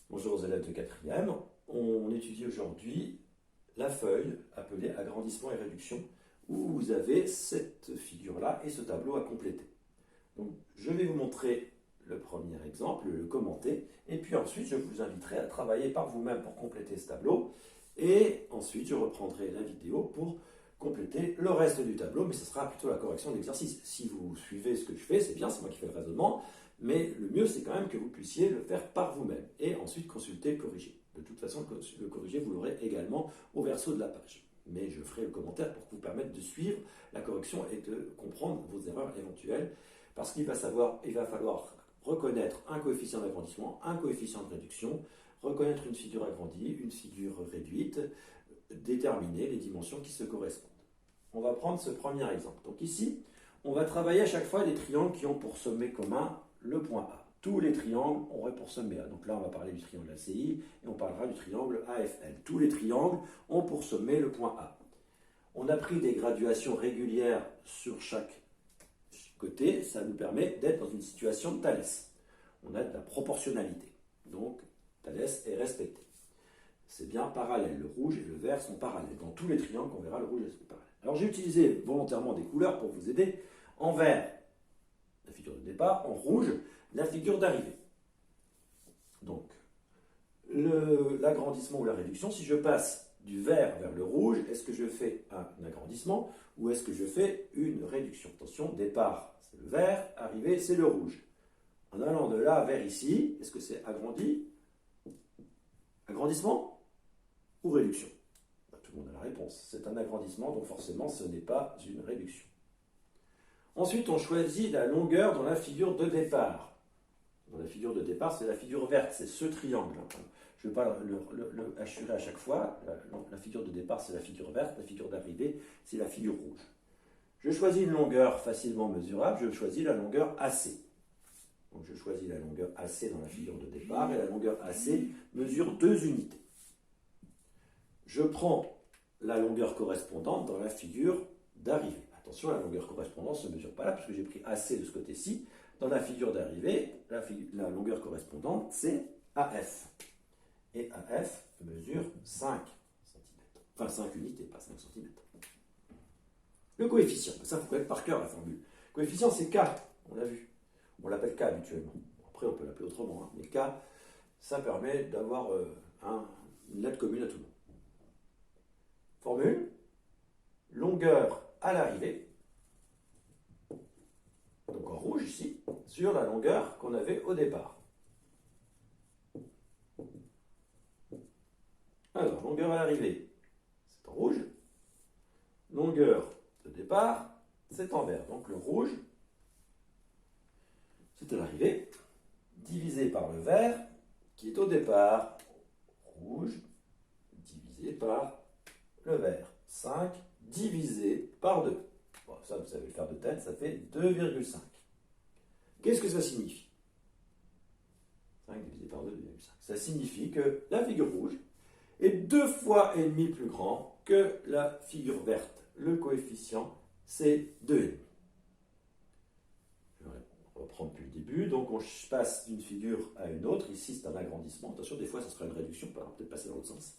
Bonjour aux élèves de 4e. On étudie aujourd'hui la feuille appelée agrandissement et réduction où vous avez cette figure-là et ce tableau à compléter. Donc, je vais vous montrer le premier exemple, le commenter, et puis ensuite je vous inviterai à travailler par vous-même pour compléter ce tableau, et ensuite je reprendrai la vidéo pour compléter le reste du tableau, mais ce sera plutôt la correction de l'exercice. Si vous suivez ce que je fais, c'est bien, c'est moi qui fais le raisonnement, mais le mieux c'est quand même que vous puissiez le faire par vous-même, et ensuite consulter le corrigé. De toute façon, le corrigé, vous l'aurez également au verso de la page. Mais je ferai le commentaire pour vous permettre de suivre la correction et de comprendre vos erreurs éventuelles, parce qu'il va falloir reconnaître un coefficient d'agrandissement, un coefficient de réduction, reconnaître une figure agrandie, une figure réduite, déterminer les dimensions qui se correspondent. On va prendre ce premier exemple. Donc ici, on va travailler à chaque fois des triangles qui ont pour sommet commun le point A. Tous les triangles auraient pour sommet A. Donc là, on va parler du triangle ACI et on parlera du triangle AFL. Tous les triangles ont pour sommet le point A. On a pris des graduations régulières sur chaque côté. Ça nous permet d'être dans une situation de Thalès. On a de la proportionnalité. Donc, Thalès est respecté. C'est bien parallèle. Le rouge et le vert sont parallèles. Dans tous les triangles, on verra le rouge est parallèle. Alors, j'ai utilisé volontairement des couleurs pour vous aider. En vert, la figure de départ. En rouge, la figure d'arrivée. Donc, l'agrandissement ou la réduction, si je passe du vert vers le rouge, est-ce que je fais un agrandissement ou est-ce que je fais une réduction? Attention, départ, c'est le vert, arrivée, c'est le rouge. En allant de là vers ici, est-ce que c'est agrandi, agrandissement ou réduction? Tout le monde a la réponse. C'est un agrandissement, donc forcément, ce n'est pas une réduction. Ensuite, on choisit la longueur dans la figure de départ. Dans la figure de départ, c'est la figure verte, c'est ce triangle. Je ne vais pas le assurer à chaque fois. La figure de départ, c'est la figure verte. La figure d'arrivée, c'est la figure rouge. Je choisis une longueur facilement mesurable. Je choisis la longueur AC. Donc je choisis la longueur AC dans la figure de départ. Et la longueur AC mesure 2 unités. Je prends la longueur correspondante dans la figure d'arrivée. Attention, la longueur correspondante ne se mesure pas là, puisque j'ai pris AC de ce côté-ci. Dans la figure d'arrivée, la longueur correspondante, c'est AF. Et AF mesure 5 cm. Enfin, 5 unités, pas 5 cm. Le coefficient, ça, il faut connaître par cœur la formule. Le coefficient, c'est K, on l'a vu. On l'appelle K habituellement. Après, on peut l'appeler autrement. Hein. Mais K, ça permet d'avoir une lettre commune à tout le monde. Formule, longueur à l'arrivée, donc en rouge ici, sur la longueur qu'on avait au départ. Alors, longueur à l'arrivée, c'est en rouge. Longueur de départ, c'est en vert. Donc le rouge, c'est à l'arrivée, divisé par le vert, qui est au départ. Rouge, divisé par le vert. 5 divisé par 2. Bon, ça, vous savez le faire de tête, ça fait 2,5. Qu'est-ce que ça signifie? 5 divisé par 2,5. Ça signifie que la figure rouge est 2 fois et demi plus grand que la figure verte. Le coefficient, c'est 2,5. Je vais reprendre depuis le début. Donc, on passe d'une figure à une autre. Ici, c'est un agrandissement. Attention, des fois, ça sera une réduction. Peut-être passer dans l'autre sens.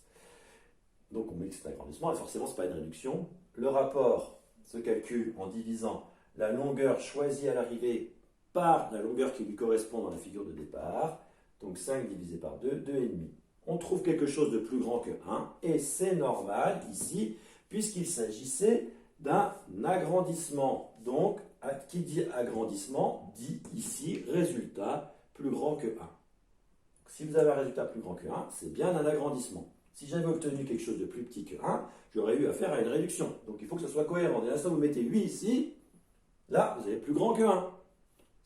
Donc, on met que c'est un agrandissement. Et forcément, ce n'est pas une réduction. Le rapport se calcule en divisant la longueur choisie à l'arrivée par la longueur qui lui correspond dans la figure de départ. Donc 5 divisé par 2, 2,5. On trouve quelque chose de plus grand que 1, et c'est normal ici, puisqu'il s'agissait d'un agrandissement. Donc, qui dit agrandissement, dit ici résultat plus grand que 1. Si vous avez un résultat plus grand que 1, c'est bien un agrandissement. Si j'avais obtenu quelque chose de plus petit que 1, j'aurais eu affaire à une réduction. Donc il faut que ce soit cohérent. Dès l'instant où vous mettez 8 ici, là, vous avez plus grand que 1.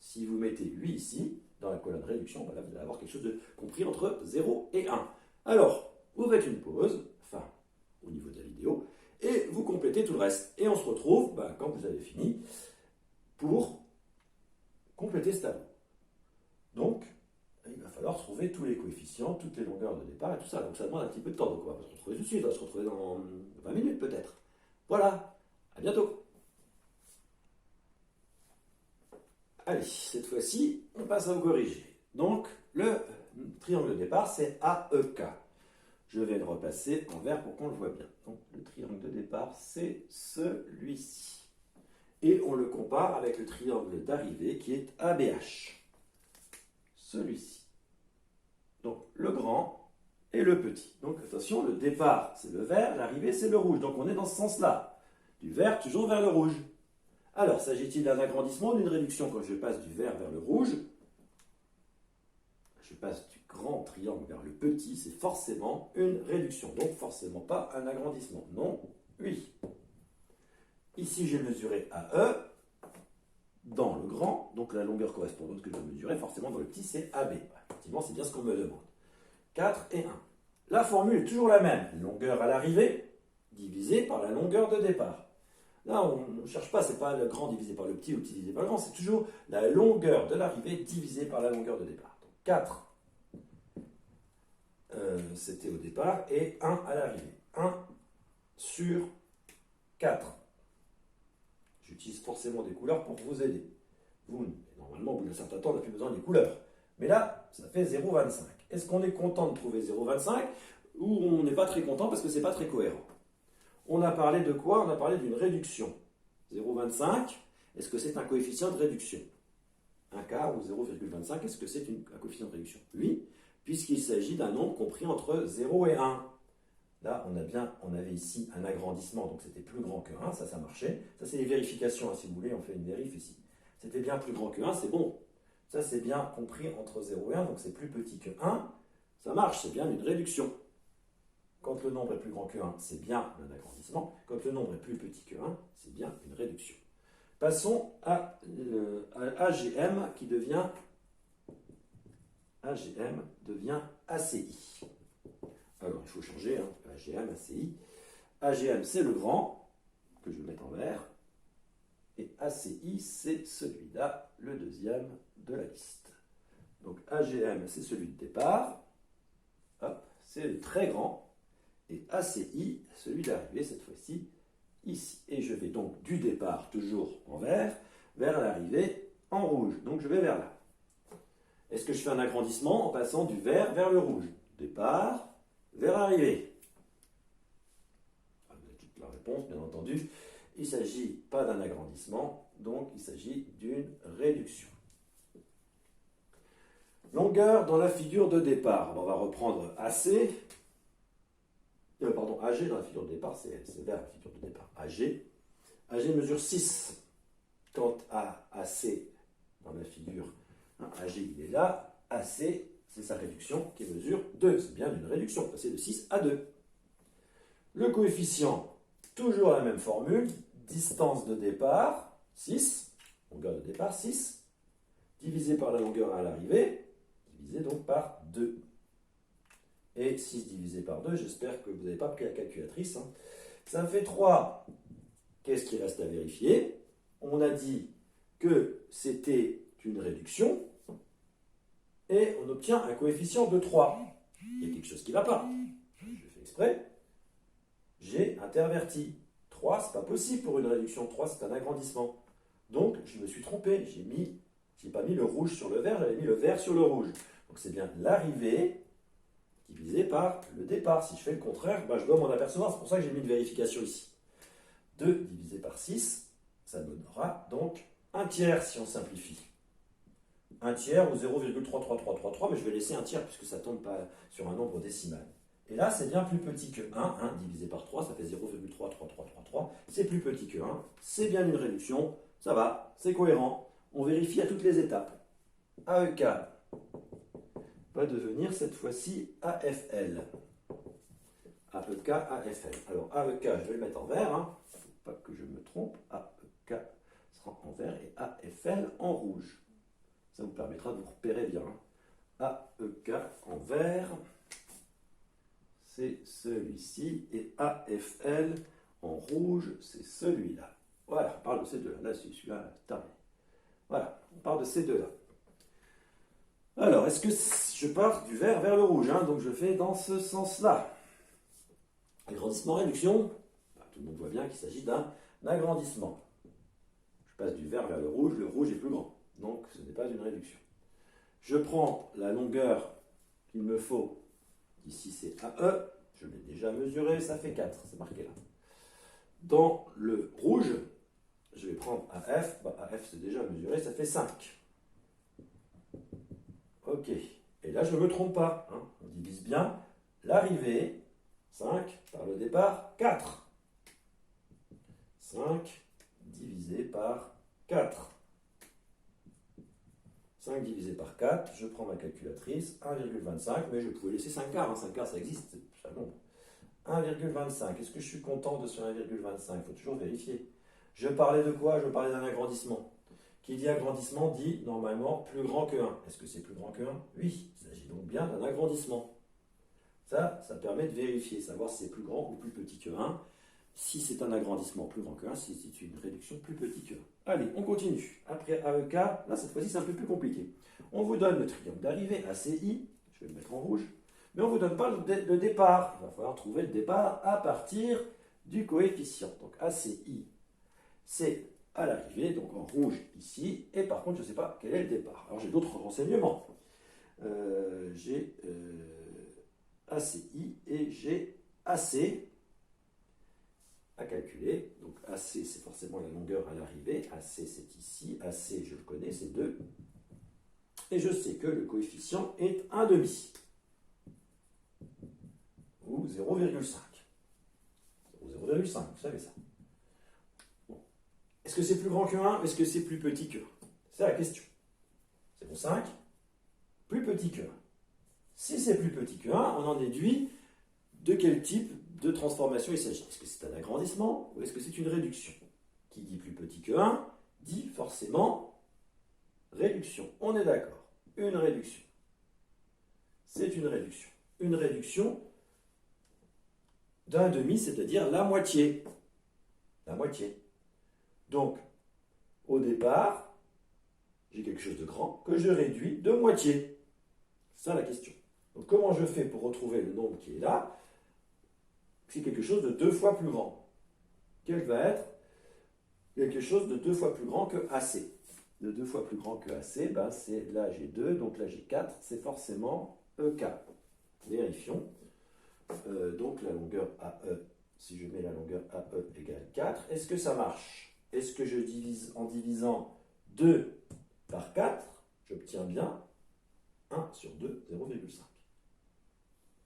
Si vous mettez 8 ici, dans la colonne réduction, voilà, vous allez avoir quelque chose de compris entre 0 et 1. Alors, vous faites une pause, enfin, au niveau de la vidéo, et vous complétez tout le reste. Et on se retrouve, quand vous avez fini, pour compléter ce tableau. Donc, il va falloir trouver tous les coefficients, toutes les longueurs de départ et tout ça. Donc ça demande un petit peu de temps. Donc on va pas se retrouver tout de suite, on va se retrouver dans 20 minutes peut-être. Voilà, à bientôt. Allez, cette fois-ci, on passe à vous corriger. Donc, le triangle de départ, c'est AEK. Je vais le repasser en vert pour qu'on le voit bien. Donc, le triangle de départ, c'est celui-ci. Et on le compare avec le triangle d'arrivée qui est ABH. Celui-ci. Donc, le grand et le petit. Donc, attention, le départ, c'est le vert, l'arrivée, c'est le rouge. Donc, on est dans ce sens-là. Du vert, toujours vers le rouge. Alors, s'agit-il d'un agrandissement ou d'une réduction? Quand je passe du vert vers le rouge, je passe du grand triangle vers le petit, c'est forcément une réduction. Donc, forcément pas un agrandissement. Non, oui. Ici, j'ai mesuré AE dans le grand, donc la longueur correspondante que je mesurais, forcément dans le petit, c'est AB. Effectivement, c'est bien ce qu'on me demande. 4 et 1. La formule est toujours la même. Longueur à l'arrivée divisée par la longueur de départ. Là, on ne cherche pas, ce n'est pas le grand divisé par le petit ou le petit divisé par le grand, c'est toujours la longueur de l'arrivée divisée par la longueur de départ. Donc 4, c'était au départ, et 1 à l'arrivée. 1 sur 4. J'utilise forcément des couleurs pour vous aider. Normalement, au bout d'un certain temps, on n'a plus besoin des couleurs. Mais là, ça fait 0,25. Est-ce qu'on est content de trouver 0,25 ou on n'est pas très content parce que ce n'est pas très cohérent? On a parlé de quoi? On a parlé d'une réduction. 0,25, est-ce que c'est un coefficient de réduction? Un quart ou 0,25, est-ce que c'est un coefficient de réduction? Oui, puisqu'il s'agit d'un nombre compris entre 0 et 1. Là, on avait ici un agrandissement, donc c'était plus grand que 1, ça marchait. Ça, c'est les vérifications, hein, si vous voulez, on fait une vérif ici. C'était bien plus grand que 1, c'est bon. Ça, c'est bien compris entre 0 et 1, donc c'est plus petit que 1. Ça marche, c'est bien une réduction. Quand le nombre est plus grand que 1, c'est bien un agrandissement. Quand le nombre est plus petit que 1, c'est bien une réduction. Passons à AGM qui devient ACI. Alors, il faut changer, hein, AGM, ACI. AGM, c'est le grand, que je vais mettre en vert. Et ACI, c'est celui-là, le deuxième de la liste. Donc, AGM, c'est celui de départ. Hop, c'est le très grand. Et ACI, celui d'arrivée, cette fois-ci, ici. Et je vais donc du départ, toujours en vert, vers l'arrivée en rouge. Donc je vais vers là. Est-ce que je fais un agrandissement en passant du vert vers le rouge? Départ, vers arrivée. Vous avez toute la réponse, bien entendu. Il ne s'agit pas d'un agrandissement, donc il s'agit d'une réduction. Longueur dans la figure de départ. On va reprendre AC. AG dans la figure de départ, c'est vers la figure de départ. AG mesure 6. Quant à AC dans la figure, AG il est là, AC c'est sa réduction qui mesure 2. C'est bien une réduction, passer de 6 à 2. Le coefficient, toujours la même formule, distance de départ, 6, longueur de départ, 6, divisé par la longueur à l'arrivée, divisé donc par 2. Et 6 divisé par 2, j'espère que vous n'avez pas pris la calculatrice. Hein. Ça fait 3. Qu'est-ce qui reste à vérifier? On a dit que c'était une réduction et on obtient un coefficient de 3. Il y a quelque chose qui ne va pas. Je fais exprès. J'ai interverti. 3, ce n'est pas possible pour une réduction. 3, c'est un agrandissement. Donc, je me suis trompé. Je n'ai pas mis le rouge sur le vert, j'avais mis le vert sur le rouge. Donc, c'est bien l'arrivée divisé par le départ. Si je fais le contraire, je dois m'en apercevoir. C'est pour ça que j'ai mis une vérification ici. 2 divisé par 6, ça donnera donc 1 tiers si on simplifie. 1 tiers ou 0,33333, mais je vais laisser 1 tiers puisque ça ne tombe pas sur un nombre décimal. Et là, c'est bien plus petit que 1. 1 divisé par 3, ça fait 0,33333. C'est plus petit que 1. C'est bien une réduction. Ça va, c'est cohérent. On vérifie à toutes les étapes. AEK va devenir cette fois-ci AFL. AEK, AFL. Alors AEK, je vais le mettre en vert. Il ne faut pas que je me trompe. AEK sera en vert et AFL en rouge. Ça vous permettra de vous repérer bien. AEK en vert, c'est celui-ci. Et AFL en rouge, c'est celui-là. Voilà, on parle de ces deux-là. Là, c'est celui-là, terminé. Voilà, on parle de ces deux-là. Alors, est-ce que je pars du vert vers le rouge, hein? Donc je fais dans ce sens-là. Agrandissement, réduction. Tout le monde voit bien qu'il s'agit d'un agrandissement. Je passe du vert vers le rouge est plus grand. Donc ce n'est pas une réduction. Je prends la longueur qu'il me faut, ici c'est AE, je l'ai déjà mesuré, ça fait 4, c'est marqué là. Dans le rouge, je vais prendre AF, AF c'est déjà mesuré, ça fait 5. Ok, et là je ne me trompe pas, hein. On divise bien l'arrivée, 5, par le départ, 4. 5 divisé par 4. 5 divisé par 4, je prends ma calculatrice, 1,25, mais je pouvais laisser 5 quarts, 5 quarts ça existe, c'est un nombre. 1,25, est-ce que je suis content de ce 1,25? Il faut toujours vérifier. Je parlais de quoi? Je parlais d'un agrandissement. Qui dit agrandissement dit normalement plus grand que 1. Est-ce que c'est plus grand que 1? Oui, il s'agit donc bien d'un agrandissement. Ça permet de vérifier, savoir si c'est plus grand ou plus petit que 1. Si c'est un agrandissement plus grand que 1, si c'est une réduction plus petite que 1. Allez, on continue. Après AEK, là cette fois-ci c'est un peu plus compliqué. On vous donne le triangle d'arrivée, ACI, je vais le mettre en rouge, mais on ne vous donne pas le départ. Il va falloir trouver le départ à partir du coefficient. Donc ACI, c'est à l'arrivée, donc en rouge ici, et par contre je ne sais pas quel est le départ. Alors j'ai d'autres renseignements. J'ai ACI et j'ai AC à calculer. Donc AC, c'est forcément la longueur à l'arrivée. AC, c'est ici. AC, je le connais, c'est 2. Et je sais que le coefficient est 1,5. Ou 0,5. 0,5, vous savez ça. Bon. Est-ce que c'est plus grand que 1 ou est-ce que c'est plus petit que 1? C'est la question. C'est bon 5, plus petit que 1. Si c'est plus petit que 1, on en déduit de quel type de transformation il s'agit. Est-ce que c'est un agrandissement ou est-ce que c'est une réduction? Qui dit plus petit que 1 dit forcément réduction. On est d'accord. Une réduction. C'est une réduction. Une réduction d'un demi, c'est-à-dire la moitié. La moitié. Donc, au départ, j'ai quelque chose de grand que je réduis de moitié. C'est ça la question. Donc, comment je fais pour retrouver le nombre qui est là? C'est quelque chose de 2 fois plus grand. Quel va être quelque chose de 2 fois plus grand que AC? De 2 fois plus grand que AC, ben c'est là j'ai 2, donc là j'ai 4, c'est forcément EK. Vérifions. Donc la longueur AE, si je mets la longueur AE égale 4, est-ce que ça marche? Est-ce que je divise en divisant 2 par 4, j'obtiens bien 1 sur 2, 0,5.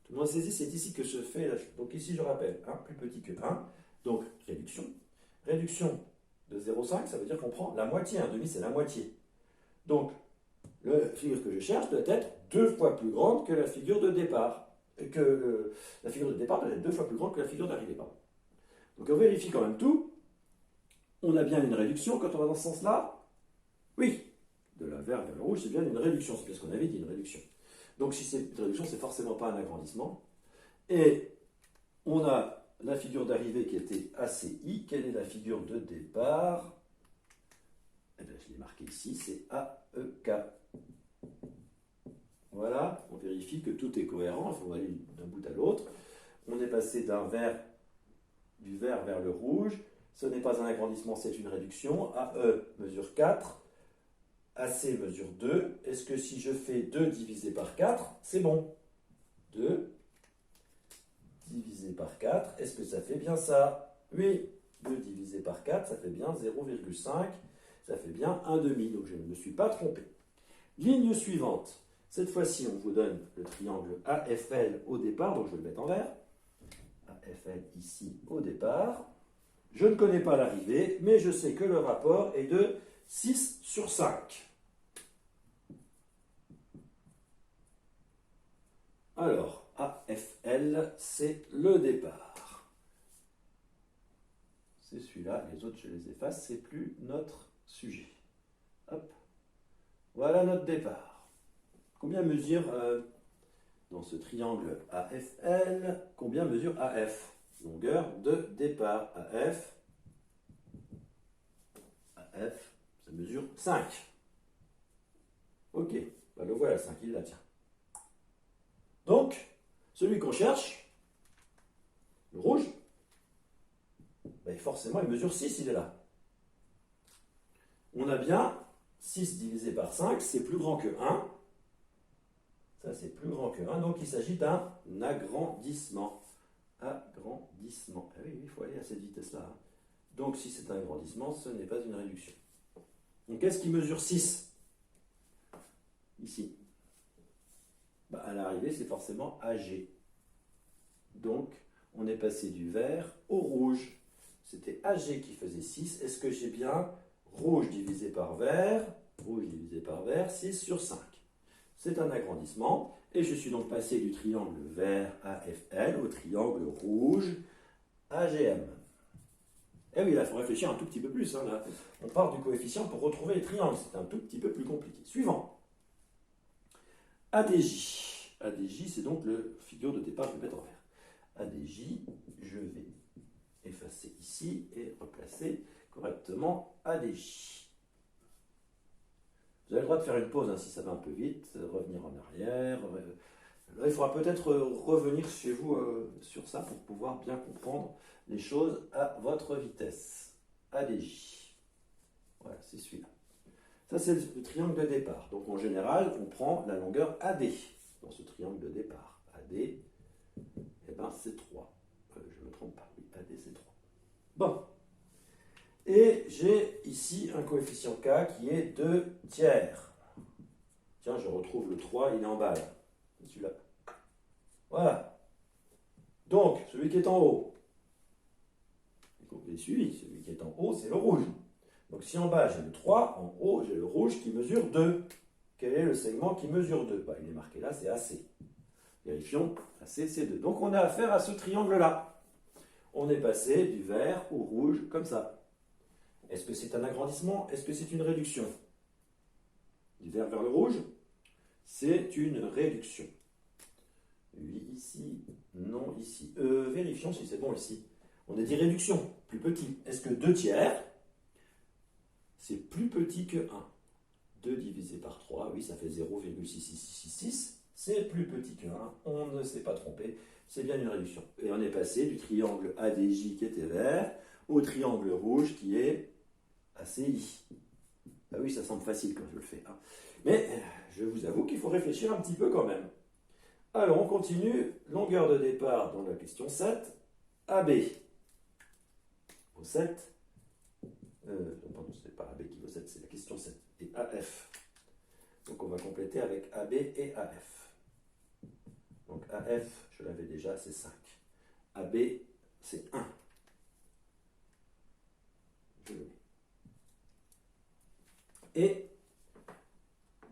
Tout le monde saisit, c'est ici que se fait la chose. Donc ici, je rappelle, 1 plus petit que 1, donc réduction. Réduction de 0,5, ça veut dire qu'on prend la moitié, un demi c'est la moitié. Donc, la figure que je cherche doit être 2 fois plus grande que la figure de départ. La figure de départ doit être 2 fois plus grande que la figure d'arrivée. Donc on vérifie quand même tout. On a bien une réduction quand on va dans ce sens-là? Oui. De la vert vers le rouge, c'est bien une réduction. C'est bien ce qu'on avait dit, une réduction. Donc si c'est une réduction, c'est forcément pas un agrandissement. Et on a la figure d'arrivée qui était ACI. Quelle est la figure de départ? Eh bien, je l'ai marqué ici, c'est AEK. Voilà, on vérifie que tout est cohérent, il faut aller d'un bout à l'autre. On est passé du vert vers le rouge. Ce n'est pas un agrandissement, c'est une réduction. AE mesure 4. AC mesure 2. Est-ce que si je fais 2 divisé par 4, c'est bon? 2 divisé par 4, est-ce que ça fait bien ça? Oui, 2 divisé par 4, ça fait bien 0,5. Ça fait bien 1,5, donc je ne me suis pas trompé. Ligne suivante. Cette fois-ci, on vous donne le triangle AFL au départ, donc je vais le mettre en vert. AFL ici au départ. Je ne connais pas l'arrivée, mais je sais que le rapport est de 6 sur 5. Alors, AFL, c'est le départ. C'est celui-là, les autres je les efface, c'est plus notre sujet. Hop. Voilà notre départ. Combien mesure, dans ce triangle AFL, combien mesure AF? Longueur de départ. AF, ça mesure 5. Ok, ben le voilà, 5, il la tient. Donc, celui qu'on cherche, le rouge, ben forcément il mesure 6, il est là. On a bien 6 divisé par 5, c'est plus grand que 1. Ça, c'est plus grand que 1. Donc, il s'agit d'un agrandissement. Agrandissement. Ah oui, il faut aller à cette vitesse-là. Hein. Donc, si c'est un agrandissement, ce n'est pas une réduction. Donc, qu'est-ce qui mesure 6? Ici. Bah, à l'arrivée, c'est forcément AG. Donc, on est passé du vert au rouge. C'était AG qui faisait 6. Est-ce que j'ai bien rouge divisé par vert? Rouge divisé par vert, 6 sur 5. C'est un agrandissement. Et je suis donc passé du triangle vert AFL au triangle rouge AGM. Eh oui, là, il faut réfléchir un tout petit peu plus. Hein, là. On part du coefficient pour retrouver les triangles. C'est un tout petit peu plus compliqué. Suivant. ADJ. ADJ, c'est donc le figure de départ, je vais mettre en vert. ADJ, je vais effacer ici et replacer correctement ADJ. Vous avez le droit de faire une pause hein, si ça va un peu vite, revenir en arrière. Là, il faudra peut-être revenir chez vous sur ça pour pouvoir bien comprendre les choses à votre vitesse. ADJ. Voilà, c'est celui-là. Ça, c'est le triangle de départ. Donc, en général, on prend la longueur AD dans ce triangle de départ. AD, eh ben, c'est 3. Je ne me trompe pas. Oui, AD, c'est 3. Bon. Et j'ai ici un coefficient K qui est 2 tiers. Tiens, je retrouve le 3, il est en bas là. C'est celui-là. Voilà. Donc, celui qui est en haut. Vous avez suivi, celui qui est en haut, c'est le rouge. Donc si en bas j'ai le 3, en haut j'ai le rouge qui mesure 2. Quel est le segment qui mesure 2? Bah, il est marqué là, c'est AC. Vérifions, AC c'est 2. Donc on a affaire à ce triangle-là. On est passé du vert au rouge comme ça. Est-ce que c'est un agrandissement? Est-ce que c'est une réduction? Du vert vers le rouge, c'est une réduction. Oui, ici, non, ici. Vérifions si c'est bon ici. On a dit réduction, plus petit. Est-ce que 2 tiers, c'est plus petit que 1? 2 divisé par 3, oui, ça fait 0,6666. C'est plus petit que 1, on ne s'est pas trompé. C'est bien une réduction. Et on est passé du triangle ADJ qui était vert au triangle rouge qui est ACI. Ah oui, ça semble facile quand je le fais. Hein. Mais je vous avoue qu'il faut réfléchir un petit peu quand même. Alors, on continue. Longueur de départ dans la question 7. AB. Au 7. Pardon, ce n'est pas AB qui vaut 7, c'est la question 7. Et AF. Donc, on va compléter avec AB et AF. Donc, AF, je l'avais déjà, c'est 5. AB, c'est 1. Je le mets. Et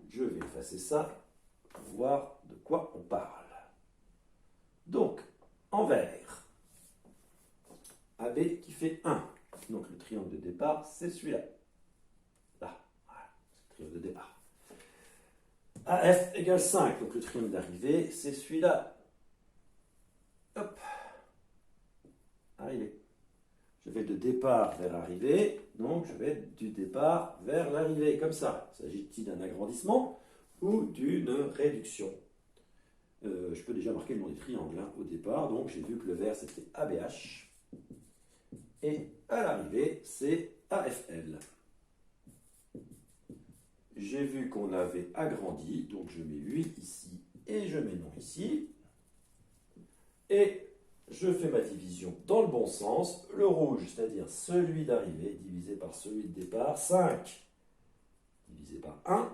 je vais effacer ça pour voir de quoi on parle. Donc, en vert, AB qui fait 1. Donc, le triangle de départ, c'est celui-là. Là, voilà, c'est le triangle de départ. AF égale 5. Donc, le triangle d'arrivée, c'est celui-là. Hop. Arrivée. Je vais de départ vers arrivée, donc je vais du départ vers l'arrivée, comme ça. S'agit-il d'un agrandissement ou d'une réduction? Je peux déjà marquer le nom des triangles hein, au départ, donc j'ai vu que le vert c'était ABH, et à l'arrivée c'est AFL. J'ai vu qu'on avait agrandi, donc je mets 8 ici et je mets non ici, et je fais ma division dans le bon sens. Le rouge, c'est-à-dire celui d'arrivée, divisé par celui de départ. 5 divisé par 1.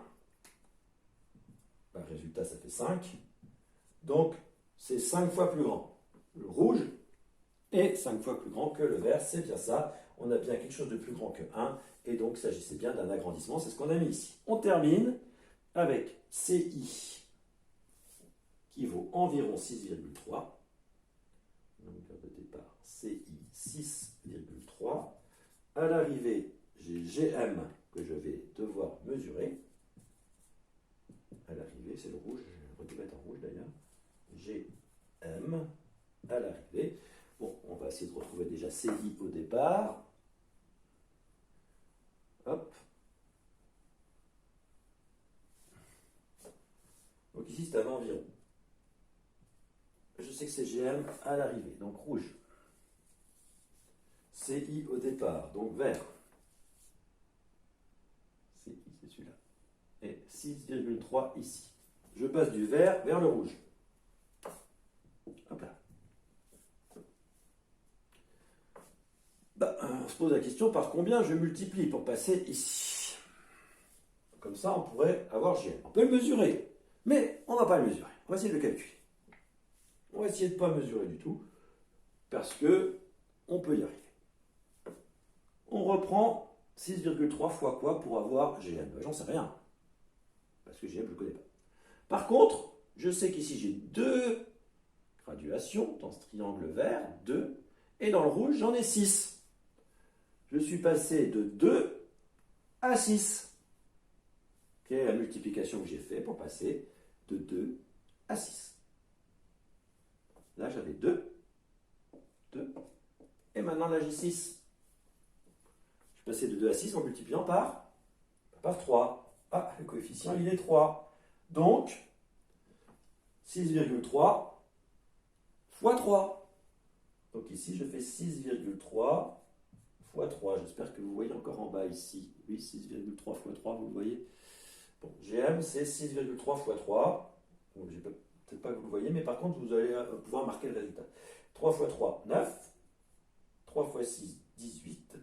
Le résultat, ça fait 5. Donc, c'est 5 fois plus grand. Le rouge est 5 fois plus grand que le vert. C'est bien ça. On a bien quelque chose de plus grand que 1. Et donc, il s'agissait bien d'un agrandissement. C'est ce qu'on a mis ici. On termine avec CI qui vaut environ 6,3. Longueur de départ CI 6,3. À l'arrivée, j'ai GM que je vais devoir mesurer. À l'arrivée, c'est le rouge, je vais mettre en rouge d'ailleurs. GM à l'arrivée. Bon, on va essayer de retrouver déjà CI au départ. Hop. Donc ici, c'est un environ. Je sais que c'est GM à l'arrivée, donc rouge. CI au départ, donc vert. CI, c'est celui-là. Et 6,3 ici. je passe du vert vers le rouge. Hop là. On se pose la question par combien je multiplie pour passer ici. Comme ça, on pourrait avoir GM. On peut le mesurer, mais on ne va pas le mesurer. On va essayer de le calculer. On va essayer de ne pas mesurer du tout, parce que on peut y arriver. On reprend 6,3 fois quoi pour avoir GM? J'en sais rien, parce que GM, je ne le connais pas. Par contre, je sais qu'ici, j'ai 2 graduations dans ce triangle vert, 2, et dans le rouge, j'en ai 6. Je suis passé de 2 à 6. Quelle est la multiplication que j'ai fait pour passer de 2 à 6? Là, j'avais 2, et maintenant, là, j'ai 6. Je suis passé de 2 à 6 en multipliant par 3. Ah, le coefficient, il est 3. Donc, 6,3 fois 3. Donc ici, je fais 6,3 fois 3. J'espère que vous voyez encore en bas ici. Oui, 6,3 fois 3, vous le voyez. Bon, GM, c'est 6,3 fois 3. Bon, peut-être pas que vous le voyez, mais par contre, vous allez pouvoir marquer le résultat. 3 fois 3, 9. 3 fois 6, 18.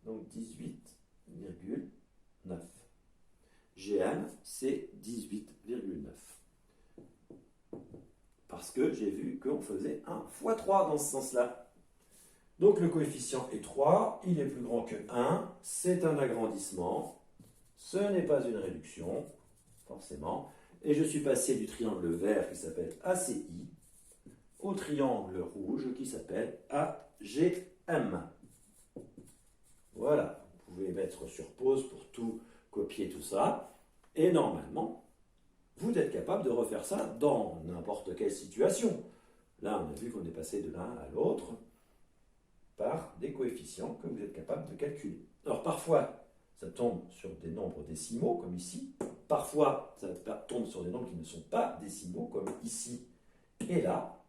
Donc 18,9. GM, c'est 18,9. Parce que j'ai vu qu'on faisait 1 fois 3 dans ce sens-là. Donc le coefficient est 3, il est plus grand que 1, c'est un agrandissement, ce n'est pas une réduction, forcément, et je suis passé du triangle vert qui s'appelle ACI au triangle rouge qui s'appelle AGM. Voilà, vous pouvez mettre sur pause pour tout copier tout ça, et normalement, vous êtes capable de refaire ça dans n'importe quelle situation. Là, on a vu qu'on est passé de l'un à l'autre par des coefficients que vous êtes capable de calculer. Alors parfois, ça tombe sur des nombres décimaux, comme ici. Parfois, ça tombe sur des nombres qui ne sont pas décimaux, comme ici et là.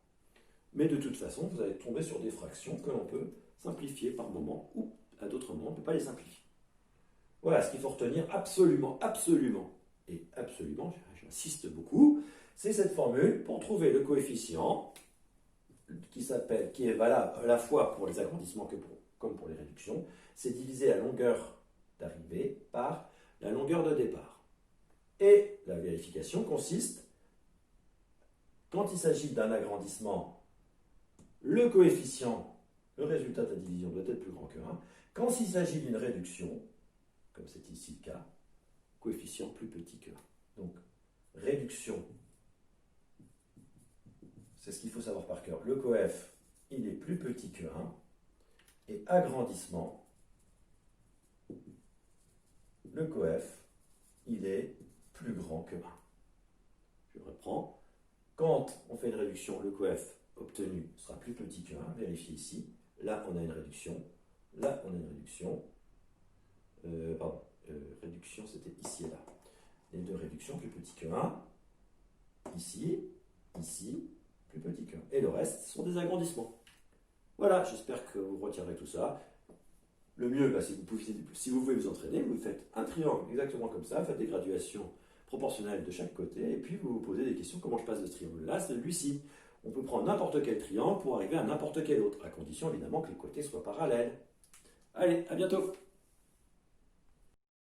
Mais de toute façon, vous allez tomber sur des fractions que l'on peut simplifier par moment, ou à d'autres moments, on ne peut pas les simplifier. Voilà ce qu'il faut retenir absolument, et absolument, j'insiste beaucoup, c'est cette formule pour trouver le coefficient qui est valable à la fois pour les agrandissements comme pour les réductions. C'est diviser la longueur d'arrivée par la longueur de départ. Et la vérification consiste, quand il s'agit d'un agrandissement, le coefficient, le résultat de la division doit être plus grand que 1. Quand il s'agit d'une réduction, comme c'est ici le cas, coefficient plus petit que 1. Donc, réduction, c'est ce qu'il faut savoir par cœur. Le coef, il est plus petit que 1. Et agrandissement, le coef, il est plus grand que 1. Je reprends. Quand on fait une réduction, le coef obtenu sera plus petit que 1. Vérifiez ici. Là, on a une réduction. Là, on a une réduction. Réduction, c'était ici et là. Les deux réductions, plus petit que 1. Ici, ici, plus petit que 1. Et le reste sont des agrandissements. Voilà, j'espère que vous retiendrez tout ça. Le mieux, si vous pouvez vous entraîner, vous faites un triangle exactement comme ça, faites des graduations proportionnelles de chaque côté, et puis vous vous posez des questions, comment je passe de ce triangle-là à celui-ci. On peut prendre n'importe quel triangle pour arriver à n'importe quel autre, à condition évidemment que les côtés soient parallèles. Allez, à bientôt!